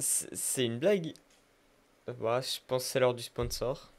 C'est une blague. Voilà, je pense que c'est l'heure du sponsor.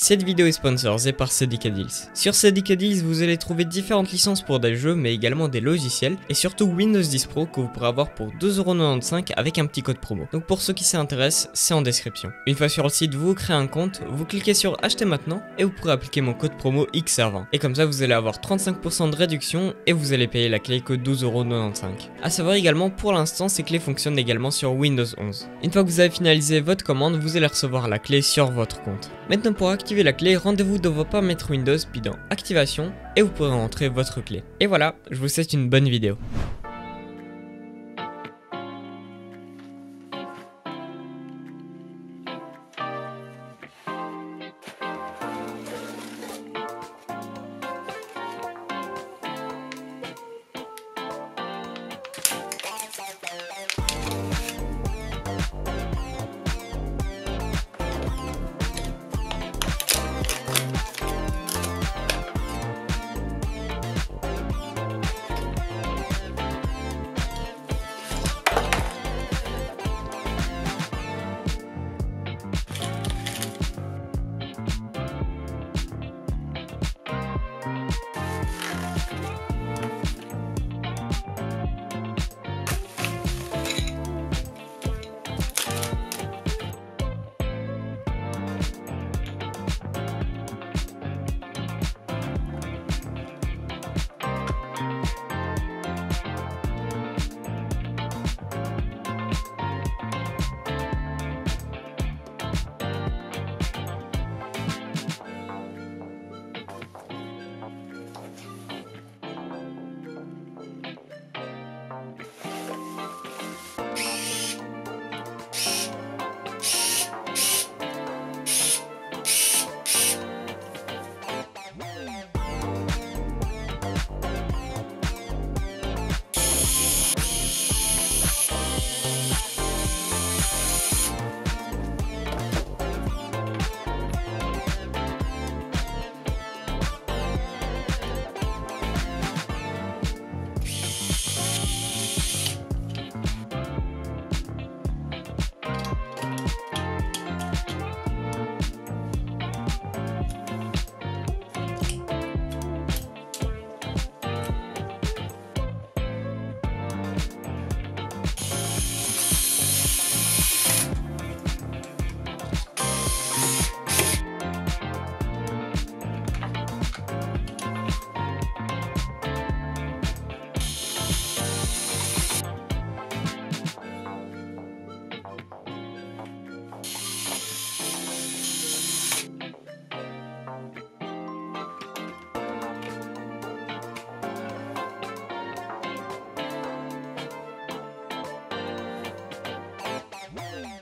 Cette vidéo est sponsorisée par Cdkdeals. Sur Cdkdeals, vous allez trouver différentes licences pour des jeux, mais également des logiciels, et surtout Windows 10 Pro que vous pourrez avoir pour 2,95€ avec un petit code promo. Donc pour ceux qui s'intéressent, c'est en description. Une fois sur le site, vous créez un compte, vous cliquez sur acheter maintenant, et vous pourrez appliquer mon code promo XR20. Et comme ça, vous allez avoir 35% de réduction, et vous allez payer la clé que 12,95€. A savoir également, pour l'instant, ces clés fonctionnent également sur Windows 11. Une fois que vous avez finalisé votre commande, vous allez recevoir la clé sur votre compte. Maintenant, pour activer la clé, rendez-vous dans vos paramètres Windows, puis dans Activation, et vous pourrez rentrer votre clé. Et voilà, je vous souhaite une bonne vidéo.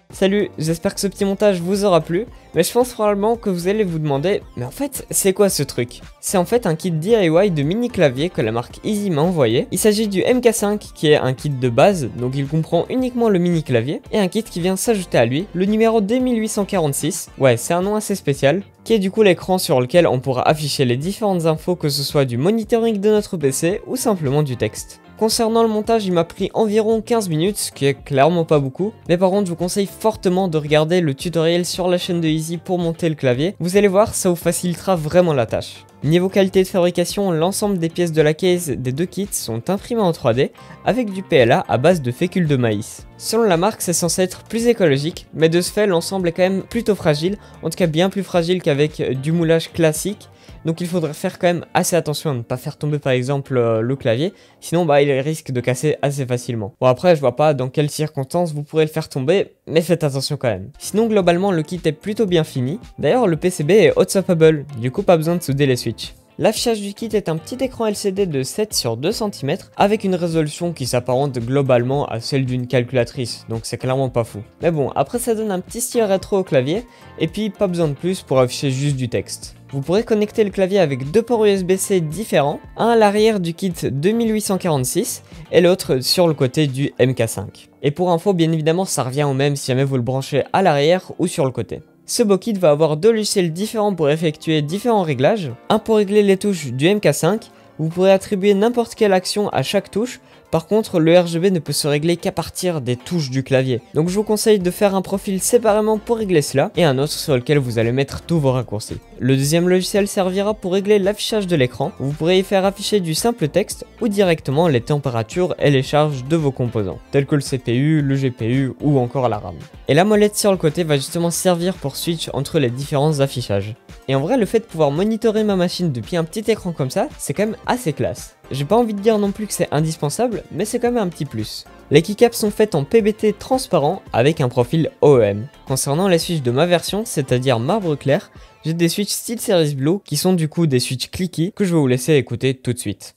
Salut, j'espère que ce petit montage vous aura plu, mais je pense probablement que vous allez vous demander, mais en fait, c'est quoi ce truc? C'est en fait un kit DIY de mini clavier que la marque Easy m'a envoyé. Il s'agit du MK5 qui est un kit de base, donc il comprend uniquement le mini clavier, et un kit qui vient s'ajouter à lui, le numéro D1846, ouais c'est un nom assez spécial, qui est du coup l'écran sur lequel on pourra afficher les différentes infos, que ce soit du monitoring de notre PC ou simplement du texte. Concernant le montage, il m'a pris environ 15 minutes, ce qui est clairement pas beaucoup, mais par contre je vous conseille fortement de regarder le tutoriel sur la chaîne de Easy pour monter le clavier. Vous allez voir, ça vous facilitera vraiment la tâche. Niveau qualité de fabrication, l'ensemble des pièces de la case des deux kits sont imprimées en 3D avec du PLA à base de fécule de maïs. Selon la marque, c'est censé être plus écologique, mais de ce fait, l'ensemble est quand même plutôt fragile, en tout cas bien plus fragile qu'avec du moulage classique. Donc il faudrait faire quand même assez attention à ne pas faire tomber par exemple le clavier, sinon bah il risque de casser assez facilement. Bon après je vois pas dans quelles circonstances vous pourrez le faire tomber, mais faites attention quand même. Sinon globalement le kit est plutôt bien fini, d'ailleurs le PCB est hot swappable, du coup pas besoin de souder les switches. L'affichage du kit est un petit écran LCD de 7 sur 2 cm avec une résolution qui s'apparente globalement à celle d'une calculatrice, donc c'est clairement pas fou. Mais bon, après ça donne un petit style rétro au clavier, et puis pas besoin de plus pour afficher juste du texte. Vous pourrez connecter le clavier avec deux ports USB-C différents, un à l'arrière du kit 2846 et l'autre sur le côté du MK5. Et pour info, bien évidemment, ça revient au même si jamais vous le branchez à l'arrière ou sur le côté. Ce beau kit va avoir deux logiciels différents pour effectuer différents réglages, un pour régler les touches du MK5, vous pourrez attribuer n'importe quelle action à chaque touche, Par contre, le RGB ne peut se régler qu'à partir des touches du clavier. Donc je vous conseille de faire un profil séparément pour régler cela et un autre sur lequel vous allez mettre tous vos raccourcis. Le deuxième logiciel servira pour régler l'affichage de l'écran. Vous pourrez y faire afficher du simple texte ou directement les températures et les charges de vos composants, tels que le CPU, le GPU ou encore la RAM. Et la molette sur le côté va justement servir pour switch entre les différents affichages. Et en vrai, le fait de pouvoir monitorer ma machine depuis un petit écran comme ça, c'est quand même assez classe. J'ai pas envie de dire non plus que c'est indispensable, mais c'est quand même un petit plus. Les keycaps sont faites en PBT transparent avec un profil OEM. Concernant les switches de ma version, c'est-à-dire marbre clair, j'ai des switches SteelSeries Blue qui sont du coup des switches clicky que je vais vous laisser écouter tout de suite.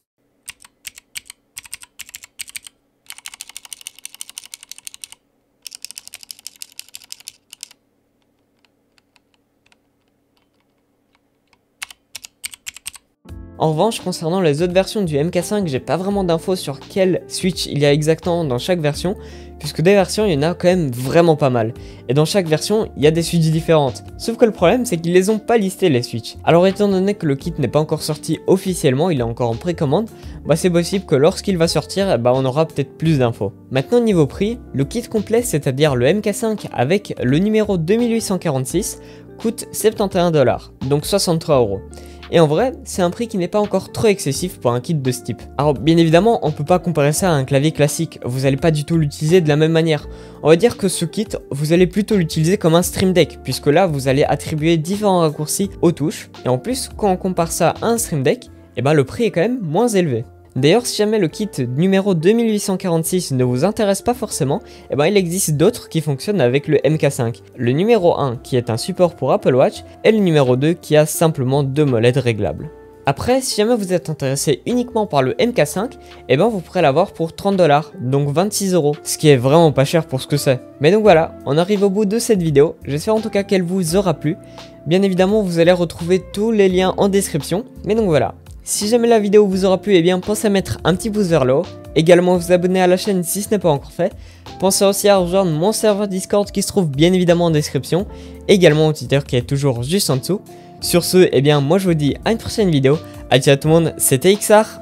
En revanche, concernant les autres versions du MK5, j'ai pas vraiment d'infos sur quel switch il y a exactement dans chaque version, puisque des versions, il y en a quand même vraiment pas mal. Et dans chaque version, il y a des switches différentes. Sauf que le problème, c'est qu'ils les ont pas listés les switches. Alors étant donné que le kit n'est pas encore sorti officiellement, il est encore en précommande, bah c'est possible que lorsqu'il va sortir, bah on aura peut-être plus d'infos. Maintenant niveau prix, le kit complet, c'est-à-dire le MK5 avec le numéro 2846, coûte 71 $, donc 63 €. Et en vrai, c'est un prix qui n'est pas encore trop excessif pour un kit de ce type. Alors bien évidemment, on peut pas comparer ça à un clavier classique, vous allez pas du tout l'utiliser de la même manière. On va dire que ce kit, vous allez plutôt l'utiliser comme un Stream Deck, puisque là, vous allez attribuer différents raccourcis aux touches. Et en plus, quand on compare ça à un Stream Deck, et ben le prix est quand même moins élevé. D'ailleurs, si jamais le kit numéro 2846 ne vous intéresse pas forcément, eh ben il existe d'autres qui fonctionnent avec le MK5. Le numéro 1 qui est un support pour Apple Watch et le numéro 2 qui a simplement 2 molettes réglables. Après, si jamais vous êtes intéressé uniquement par le MK5, eh ben vous pourrez l'avoir pour 30 $, donc 26 €, ce qui est vraiment pas cher pour ce que c'est. Mais donc voilà, on arrive au bout de cette vidéo, j'espère en tout cas qu'elle vous aura plu. Bien évidemment, vous allez retrouver tous les liens en description, mais donc voilà. Si jamais la vidéo vous aura plu, eh bien pensez à mettre un petit pouce vers le haut, également vous abonner à la chaîne si ce n'est pas encore fait, pensez aussi à rejoindre mon serveur Discord qui se trouve bien évidemment en description, également au Twitter qui est toujours juste en dessous. Sur ce, eh bien moi je vous dis à une prochaine vidéo, ciao tout le monde, c'était XR.